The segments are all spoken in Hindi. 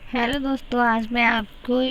हेलो दोस्तों, आज मैं आपको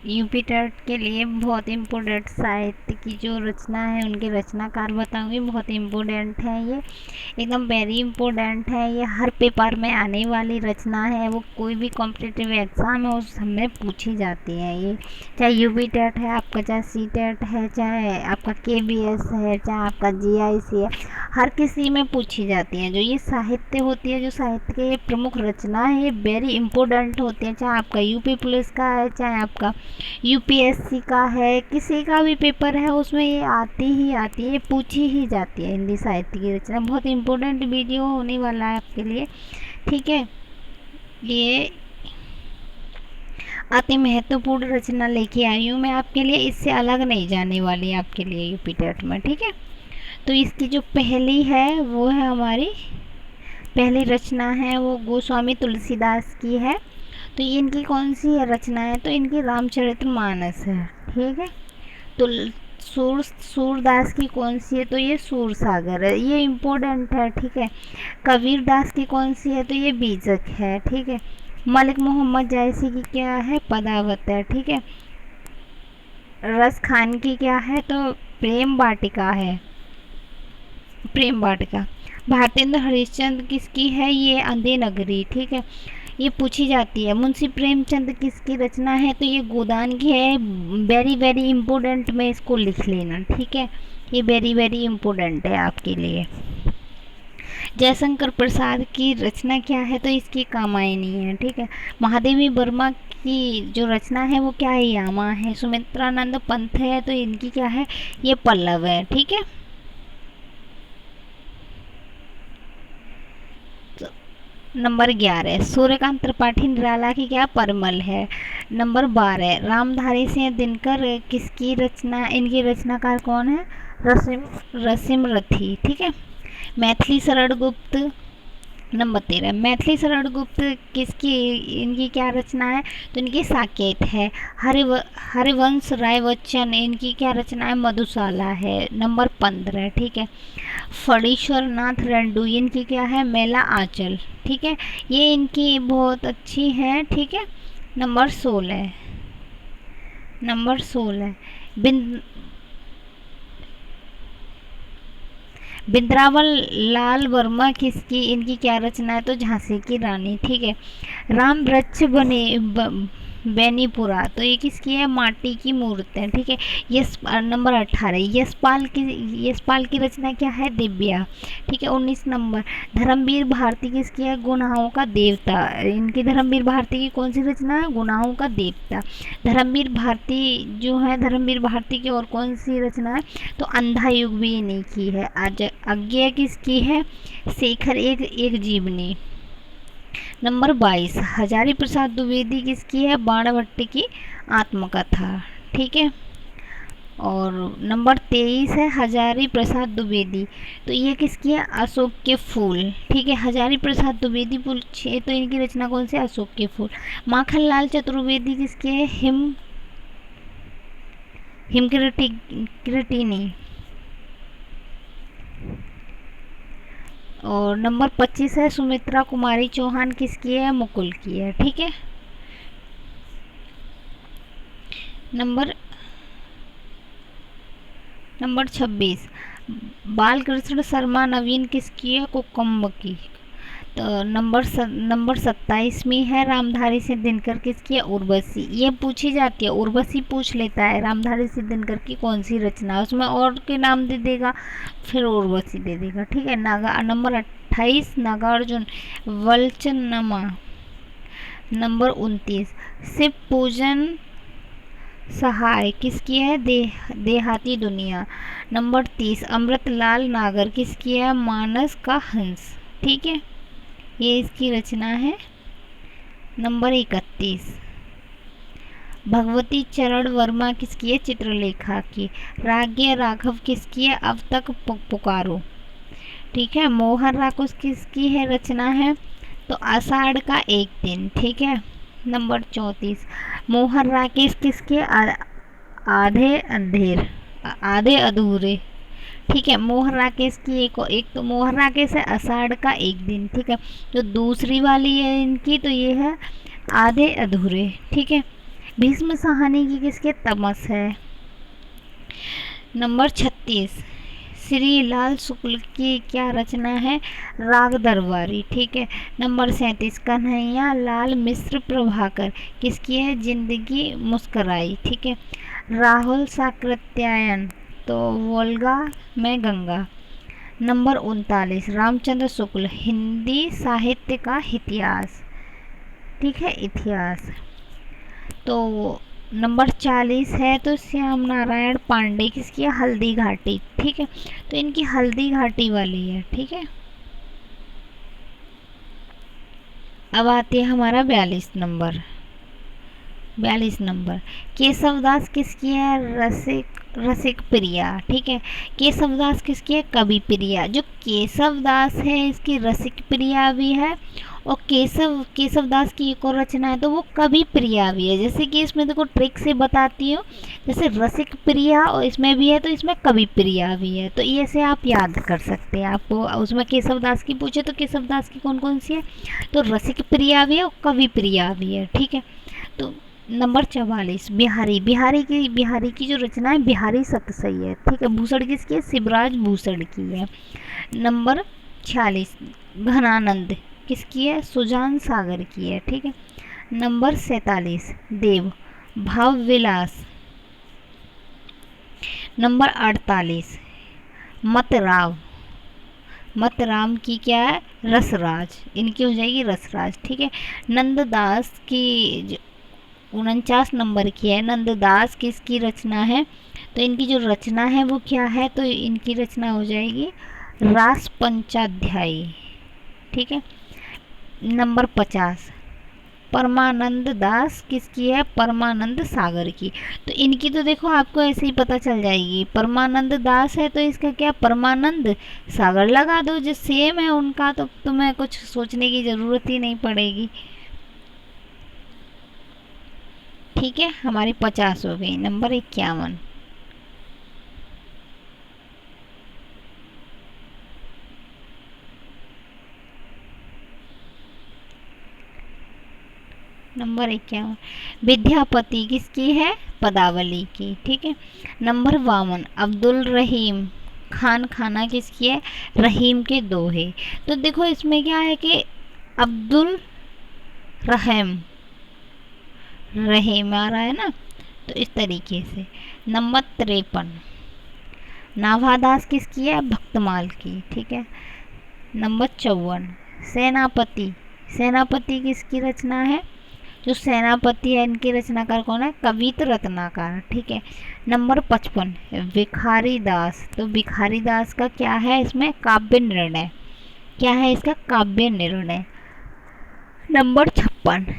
यूपी टेट के लिए बहुत इम्पोर्टेंट साहित्य की जो रचना है उनके रचनाकार बताऊंगी। बहुत इम्पोर्टेंट है ये, एकदम वेरी इम्पोर्टेंट है ये। हर पेपर में आने वाली रचना है, वो कोई भी कॉम्पिटिटिव एग्ज़ाम है उस समय पूछी जाती है ये। चाहे यूपी टेट है आपका, चाहे सी टेट है, चाहे आपका केबीएस है, चाहे आपका जीआईसी है, हर किसी में पूछी जाती है। जो ये साहित्य होती है, जो साहित्य की प्रमुख रचना है, ये वेरी इंपॉर्टेंट होती है। चाहे आपका यूपी पुलिस का है, चाहे आपका यूपीएससी का है, किसी का भी पेपर है उसमें ये आती ही आती है, ये पूछी ही जाती है। हिंदी साहित्य की रचना बहुत इंपॉर्टेंट वीडियो होने वाला है आपके लिए, ठीक है। ये अति महत्वपूर्ण रचना लेके आई हूँ मैं आपके लिए, इससे अलग नहीं जाने वाली आपके लिए यूपी टेट में, ठीक है। तो इसकी जो पहली है वो है हमारी पहली रचना है वो गोस्वामी तुलसीदास की है। तो ये इनकी कौन सी है रचना है, तो इनकी रामचरितमानस है, ठीक है। तो सूरदास की कौन सी है, तो ये सूरसागर है, ये इम्पोर्टेंट है, ठीक है। कबीर दास की कौन सी है, तो ये बीजक है, ठीक है। मलिक मोहम्मद जायसी की क्या है, पदावत है, ठीक है। रस खान की क्या है, तो प्रेम वाटिका है, प्रेम वाटिका। भारतेंद्र हरिश्चंद्र किसकी है, ये अंधे नगरी, ठीक है। ये पूछी जाती है। मुंशी प्रेमचंद किसकी रचना है, तो ये गोदान की है। वेरी वेरी इम्पोर्टेंट में इसको लिख लेना, ठीक है। ये वेरी वेरी इम्पोर्टेंट है आपके लिए। जयशंकर प्रसाद की रचना क्या है, तो इसकी कामायनी है, ठीक है। महादेवी वर्मा की जो रचना है वो क्या है, यामा है। सुमित्रानंद पंथ है, तो इनकी क्या है, ये पल्लव है, ठीक है। नंबर 11 सूर्यकांत त्रिपाठी निराला की क्या, परमल है। नंबर 12 रामधारी सिंह दिनकर किसकी रचना, इनकी रचनाकार कौन है, रसिम रथी, ठीक है। मैथिली शरण गुप्त। नंबर 13 मैथिली शरण गुप्त किसकी, इनकी क्या रचना है, तो इनकी साकेत है। हरिवंश राय बच्चन, इनकी क्या रचना है, मधुशाला है। नंबर 15, ठीक है। फणीश्वर नाथ रेड्डी, इनकी क्या है, मेला आंचल, ठीक है। ये इनकी बहुत अच्छी है, ठीक है। नंबर 16, नंबर 16 बिंद बिंद्रावल लाल वर्मा किसकी, इनकी क्या रचना है, तो झांसी की रानी, ठीक है। राम वृक्ष बने बेनीपुरा, तो ये किसकी है, माटी की मूर्त है, ठीक है। यस नंबर 18 यशपाल की रचना क्या है, दिव्या, ठीक है। 19 नंबर धर्मवीर भारती किसकी है, गुनाहों का देवता, इनकी धर्मवीर भारती की कौन सी रचना है, गुनाहों का देवता। धर्मवीर भारती जो है, धर्मवीर भारती की और कौन सी रचना है, तो अंधा युग भी इन्हीं की है। आज आज्ञा किसकी है, शेखर एक जीवनी। नंबर 22 हजारी प्रसाद द्विवेदी किसकी है, बाणभट्ट की आत्मकथा, ठीक है। और नंबर 23 है हजारी प्रसाद द्विवेदी, तो ये किसकी है, अशोक के फूल, ठीक है। हजारी प्रसाद द्विवेदी पूछे तो इनकी रचना कौन सी, अशोक के फूल। माखनलाल चतुर्वेदी किसके है, हिमकृतिनी। और नंबर 25 है सुमित्रा कुमारी चौहान, किसकी है, मुकुल की है, ठीक है। नंबर 26 बालकृष्ण शर्मा नवीन किसकी है, कुकुम्ब की। तो नंबर 27 में है रामधारी सिंह दिनकर किसकी है, उर्वशी। ये पूछी जाती है, उर्वशी पूछ लेता है रामधारी सिंह दिनकर की कौन सी रचना है, उसमें और के नाम दे देगा, फिर उर्वशी दे देगा, ठीक है। नंबर 28 नागार्जुन वल्चनमा। नंबर 29 शिव पूजन सहाय किसकी है, देहाती दुनिया। नंबर 30 अमृतलाल नागर किसकी है, मानस का हंस, ठीक है। ये इसकी रचना है। नंबर 31 भगवती चरण वर्मा किसकी है, चित्रलेखा की। राज्ञ राघव किसकी है, अब तक पुकारो, ठीक है। मोहन राकुस किसकी है रचना है, तो आषाढ़ का एक दिन, ठीक है। नंबर 34 मोहन राकेश किसके, आधे अंधेर, आधे अधूरे, ठीक है। मोहन राकेश की एक तो मोहन राकेश है आषाढ़ का एक दिन, ठीक है। जो दूसरी वाली है इनकी, तो ये है आधे अधूरे, ठीक है। भीष्म साहनी की किसके तमस है। नंबर 36 श्री लाल शुक्ल की क्या रचना है, राग दरबारी, ठीक है। नंबर 37 कन्हैया लाल मिश्र प्रभाकर किसकी है, जिंदगी मुस्कराई, ठीक है। राहुल साकृत्यायन तो वोल्गा में गंगा। नंबर 39 रामचंद्र शुक्ल हिंदी साहित्य का इतिहास, ठीक है, इतिहास। तो नंबर 40 है तो श्याम नारायण पांडे किसकी है, हल्दी घाटी, ठीक है। तो इनकी हल्दी घाटी वाली है, ठीक है। अब आती है हमारा 42 नंबर केशवदास किसकी है, रसिक प्रिया, ठीक है। केशवदास किसकी है, कवि प्रिया। जो केशवदास है इसकी रसिक प्रिया भी है, और केशवदास की एक और रचना है तो वो कवि प्रिया भी है। जैसे कि इसमें देखो ट्रिक से बताती हूँ, जैसे रसिक प्रिया और इसमें भी है तो इसमें कवि प्रिया भी है, तो ये से आप याद कर सकते हैं। आपको उसमें केशवदास की पूछे तो केशवदास की कौन कौन सी है, तो रसिक प्रिया भी है और कवि प्रिया भी है, ठीक है। तो नंबर 44 बिहारी की जो रचना है बिहारी सतसई है, ठीक है। भूषण किसकी है, शिवराज भूषण की है। नंबर 46 घनानंद किसकी है, सुजान सागर की है, ठीक है। नंबर 47 देव भाव विलास। नंबर 48 मतराम की क्या है, रसराज, इनकी हो जाएगी रसराज, ठीक है। नंददास की 49 नंबर की है, नंददास किसकी रचना है, तो इनकी जो रचना है वो क्या है, तो इनकी रचना हो जाएगी रास पंचाध्यायी, ठीक है। नंबर 50 परमानंद दास किसकी है, परमानंद सागर की। तो इनकी तो देखो आपको ऐसे ही पता चल जाएगी, परमानंद दास है तो इसका क्या, परमानंद सागर लगा दो, जो सेम है उनका, तो तुम्हें कुछ सोचने की ज़रूरत ही नहीं पड़ेगी, ठीक है। हमारी 50 हो गई। नंबर 51 नंबर 51 विद्यापति किसकी है, पदावली की, ठीक है। नंबर 52 अब्दुल रहीम खान खाना किसकी है, रहीम के दोहे। तो देखो इसमें क्या है कि अब्दुल रहम रहीम आ रहा है ना, तो इस तरीके से। नंबर 53 नाभादास किसकी है, भक्तमाल की, ठीक है। नंबर 54 सेनापति किसकी रचना है, जो सेनापति है इनकी रचनाकार कौन है, कवित रत्नाकर, ठीक है। नंबर 55 भिखारी दास, तो भिखारी दास का क्या है इसमें, काव्य निर्णय, क्या है इसका, काव्य निर्णय। नंबर 56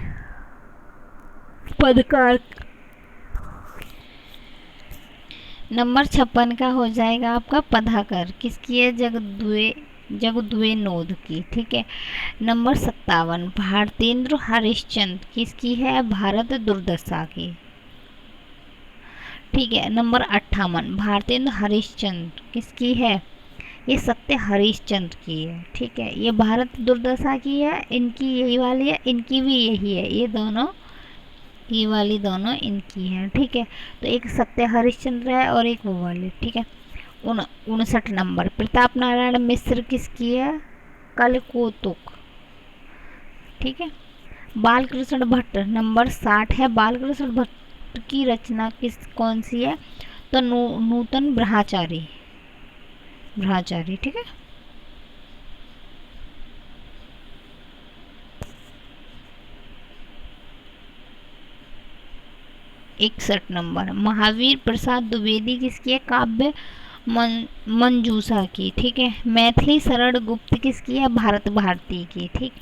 पदकार, नंबर 56 का हो जाएगा आपका पधाकर, किसकी है, जगद्वे नोद की, ठीक है। नंबर 57 भारतेंद्र हरिश्चंद्र किसकी है, भारत दुर्दशा की, ठीक है। नंबर 58 भारतेंद्र हरिश्चंद्र किसकी है, ये सत्य हरिश्चंद्र की है, ठीक है। ये भारत दुर्दशा की है, इनकी यही वाली है, इनकी भी यही है, ये वाली दोनों इनकी हैं, ठीक है। तो एक सत्य हरिश्चंद्र है और एक वो वाली, ठीक है। 59 नंबर प्रताप नारायण मिश्र किसकी है, कलकोतुक, ठीक है। बालकृष्ण भट्ट नंबर 60 है, बालकृष्ण भट्ट की रचना कौन सी है, तो नूतन ब्रह्मचारी, ठीक है। 61 नंबर महावीर प्रसाद द्विवेदी किसकी है, काव्य मंजूषा की, ठीक है। मैथिली शरण गुप्त किसकी है, भारत भारती की, ठीक।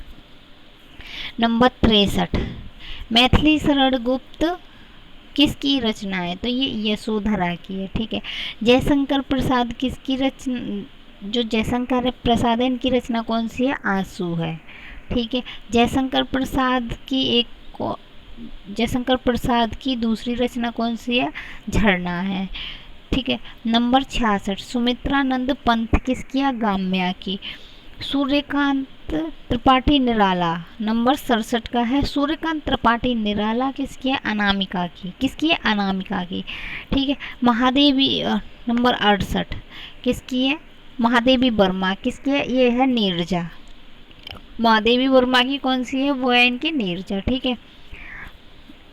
नंबर 63 मैथिली शरण गुप्त किसकी रचना है, तो ये यशोधरा की है, ठीक है। जयशंकर प्रसाद किसकी रचना, जो जयशंकर प्रसाद है इनकी रचना कौन सी है, आंसू है, ठीक है। जयशंकर प्रसाद की दूसरी रचना कौन सी है, झरना है, ठीक है। नंबर 66 सुमित्रानंद पंत किसकी है, गाम्या की। सूर्यकांत त्रिपाठी निराला नंबर 67 का है। सूर्यकांत त्रिपाठी निराला किसकी है? अनामिका की। किसकी है? अनामिका की। ठीक है। महादेवी नंबर 68 किसकी है? महादेवी वर्मा। किसकी है? ये है नीरजा। महादेवी वर्मा की कौन सी है? वो है इनकी नीरजा। ठीक है।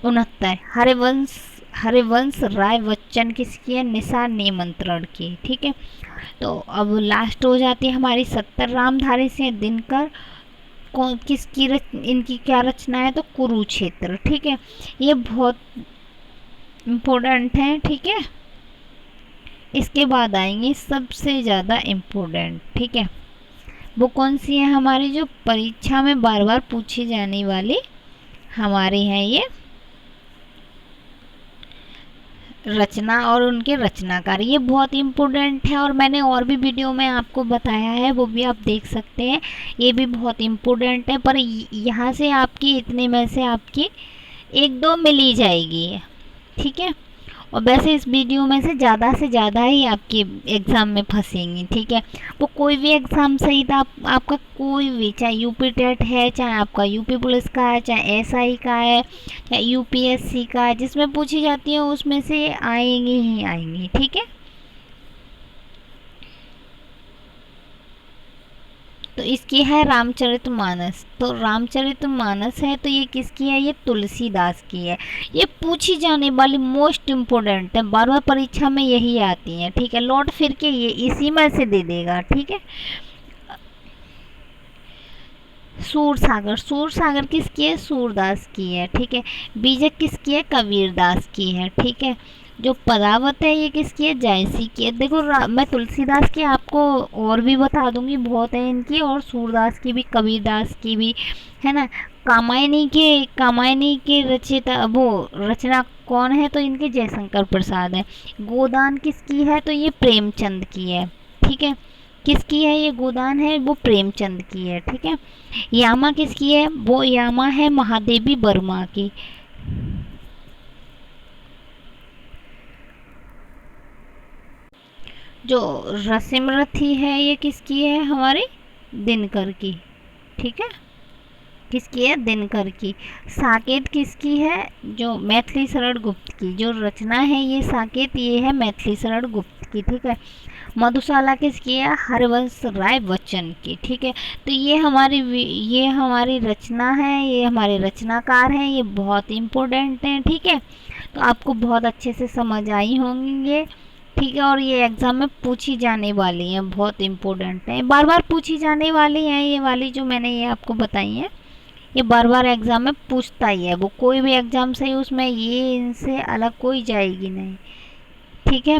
69 हरिवंश राय बच्चन किसकी है? निशा निमंत्रण की। ठीक है। तो अब लास्ट हो जाती है हमारी 70 रामधारी सिंह दिनकर। कौन किसकी इनकी क्या रचना है? तो कुरुक्षेत्र। ठीक है। ये बहुत इम्पोर्टेंट है। ठीक है। इसके बाद आएंगे सबसे ज़्यादा इम्पोर्टेंट। ठीक है। वो कौन सी है हमारी, जो परीक्षा में बार बार पूछी जाने वाली हमारी है ये रचना और उनके रचनाकार। ये बहुत इम्पोर्टेंट है और मैंने और भी वीडियो में आपको बताया है, वो भी आप देख सकते हैं। ये भी बहुत इम्पोर्टेंट है, पर यहाँ से आपकी इतने में से आपकी 1-2 मिल ही जाएगी। ठीक है। और वैसे इस वीडियो में से ज़्यादा ही आपके एग्ज़ाम में फंसेंगी। ठीक है। वो कोई भी एग्ज़ाम सही था, आपका कोई भी, चाहे यूपी टेट है, चाहे आपका यूपी पुलिस का है, चाहे एसआई का है, चाहे यूपीएससी का है, जिसमें पूछी जाती है उसमें से आएंगी ही आएंगी। ठीक है। तो इसकी है रामचरितमानस। तो रामचरितमानस है तो ये किसकी है? ये तुलसीदास की है। ये पूछी जाने वाली मोस्ट इम्पोर्टेंट है, बार बार परीक्षा में यही आती है। ठीक है। लौट फिर के ये इसी में से दे देगा। ठीक है। सूरसागर किसकी है? सूरदास की है। ठीक है। बीजक किसकी है? कबीरदास की है। ठीक है। जो पदावत है ये किसकी है? जायसी की है। देखो मैं तुलसीदास की आपको और भी बता दूंगी, बहुत है इनकी, और सूरदास की भी, कबीरदास की भी, है ना। कामायनी के रचयिता वो रचना कौन है? तो इनके जयशंकर प्रसाद है। गोदान किसकी है? तो ये प्रेमचंद की है। ठीक है। किसकी है ये गोदान है? वो प्रेमचंद की है। ठीक है। यामा किसकी है? वो यामा है महादेवी वर्मा की। जो रसिमरथी है ये किसकी है? हमारी दिनकर की। ठीक है। किसकी है? दिनकर की। साकेत किसकी है? जो मैथिली शरण गुप्त की। जो रचना है ये साकेत, ये है मैथिली शरण गुप्त की। ठीक है। मधुशाला किसकी है? हरिवंश राय बच्चन की। ठीक है। तो ये हमारी रचना है, ये हमारे रचनाकार हैं, ये बहुत इम्पोर्टेंट हैं। ठीक है। तो आपको बहुत अच्छे से समझ आई होंगी ये। ठीक है। और ये एग्ज़ाम में पूछी जाने वाली हैं, बहुत इम्पोर्टेंट है, बार बार पूछी जाने वाली हैं। ये वाली जो मैंने ये आपको बताई हैं, ये बार बार एग्ज़ाम में पूछता ही है। वो कोई भी एग्ज़ाम सही, उसमें ये इनसे अलग कोई जाएगी नहीं। ठीक है।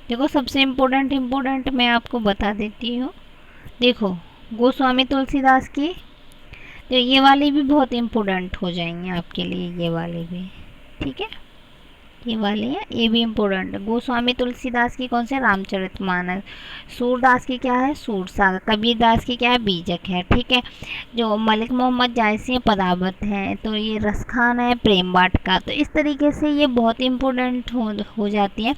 देखो सबसे इम्पोर्टेंट मैं आपको बता देती हूँ। देखो गोस्वामी तुलसीदास की, तो ये वाली भी बहुत इम्पोर्टेंट हो जाएंगी आपके लिए, ये वाली भी। ठीक है। ये वाली है, ये भी इम्पोर्टेंट है। गोस्वामी तुलसीदास की कौन से? रामचरितमानस। सूरदास की क्या है? सूरसागर। कबीरदास की क्या है? बीजक है। ठीक है। जो मलिक मोहम्मद जायसी पदावत हैं, तो ये रसखान है प्रेम वाटिका। तो इस तरीके से ये बहुत इम्पोर्टेंट हो जाती है।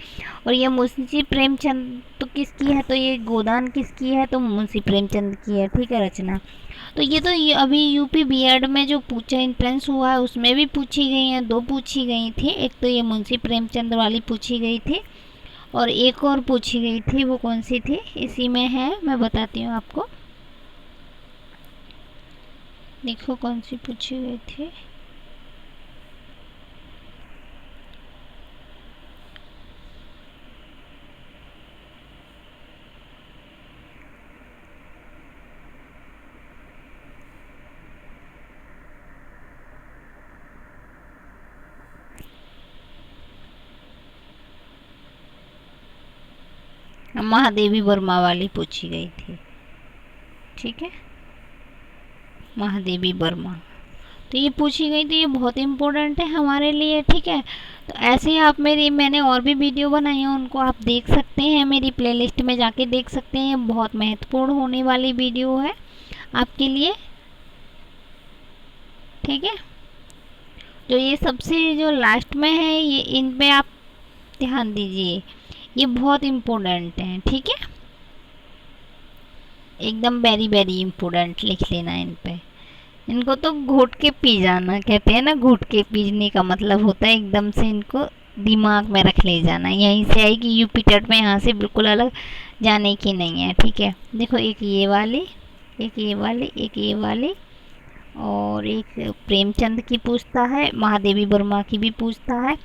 और ये मुंशी प्रेमचंद तो किसकी है? तो ये गोदान किसकी है? तो मुंशी प्रेमचंद की है। ठीक है। रचना तो ये अभी यूपी बीएड में जो पूछा एंट्रेंस हुआ है उसमें भी पूछी गई हैं, 2 पूछी गई थी। एक तो ये मुंशी प्रेमचंद वाली पूछी गई थी और एक और पूछी गई थी, वो कौन सी थी? इसी में है, मैं बताती हूँ आपको। देखो कौन सी पूछी गई थी। महादेवी वर्मा वाली पूछी गई थी। ठीक है। महादेवी वर्मा तो ये पूछी गई थी, ये बहुत इम्पोर्टेंट है हमारे लिए। ठीक है। तो ऐसे ही आप मैंने और भी वीडियो बनाई हैं, उनको आप देख सकते हैं, मेरी प्लेलिस्ट में जाके देख सकते हैं। बहुत महत्वपूर्ण होने वाली वीडियो है आपके लिए। ठीक है। जो ये सबसे जो लास्ट में है, ये इन पे आप ध्यान दीजिए। ये बहुत इम्पोर्टेंट है, ठीक है, एकदम वेरी वेरी इम्पोर्टेंट, लिख लेना इन पे। इनको तो घोट के पी जाना कहते हैं ना, घोट के पीने का मतलब होता है एकदम से इनको दिमाग में रख ले जाना, यहीं से आएगी यूपी टेट में, यहाँ से बिल्कुल अलग जाने की नहीं है, ठीक है। देखो एक ये वाली, एक ये वाली, एक ये वाली, और एक प्रेमचंद की पूछता है, महादेवी वर्मा की भी पूछता है,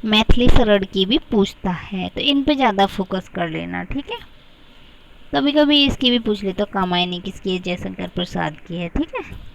मैथिली शरण की भी पूछता है, तो इन पे ज़्यादा फोकस कर लेना, ठीक है। कभी कभी इसकी भी पूछ ले तो कामायनी किसकी है, जयशंकर प्रसाद की है, ठीक है।